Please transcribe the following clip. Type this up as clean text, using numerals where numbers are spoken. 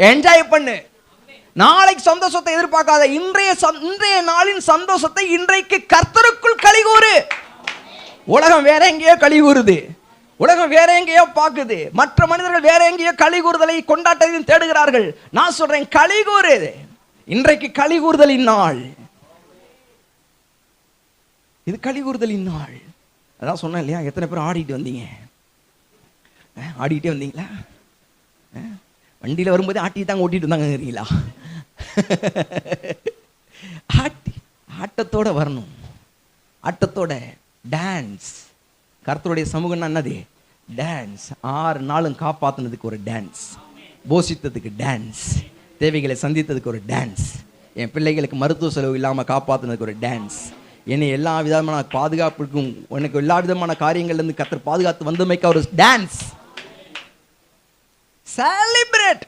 Enjoy பண்ணு. நாளைக்கு சந்தோஷத்தை எதிர்பார்க்காத. இன்றைய நாளின் சந்தோஷத்தை இன்றைக்கு கர்த்தருக்குள் களிகூறு. உலகம் வேற எங்கேயோ களிகூறுது, உலகம் வேற எங்கேயோ பார்க்குது, மற்ற மனிதர்கள் வேற எங்கேயோ களிகூறுதலை கொண்டாட்டத்தையும் தேடுகிறார்கள். நான் சொல்றேன், களிகூறு. இன்றைக்கு களிகூறுதலின் நாள். இது களிகூறுதலின் நாள். அதான் சொன்னேன் இல்லையா, எத்தனை பேர் ஆடிட்டு வந்தீங்க? ஆடிக்கிட்டே வந்தீங்களா? வண்டியில் வரும்போதே ஆட்டி தாங்க ஓட்டிட்டு வந்தாங்கறீங்களா? ஆட்டத்தோட வரணும், ஆட்டத்தோட டான்ஸ். கர்த்தருடைய சமூகம் என்னது? டான்ஸ். 6 நாளும் காப்பாற்றினதுக்கு ஒரு டான்ஸ், போஷித்ததுக்கு டான்ஸ், தேவைகளை சந்தித்ததுக்கு ஒரு டான்ஸ், என் பிள்ளைகளுக்கு மருத்துவ செலவு இல்லாமல் காப்பாற்றினதுக்கு ஒரு டான்ஸ், என்னை எல்லா விதமான பாதுகாப்புக்கும் எனக்கு எல்லா விதமான காரியங்கள்லேருந்து கர்த்தர் பாதுகாத்து வந்தமைக்கு ஒரு டான்ஸ். செலிப்ரேட்.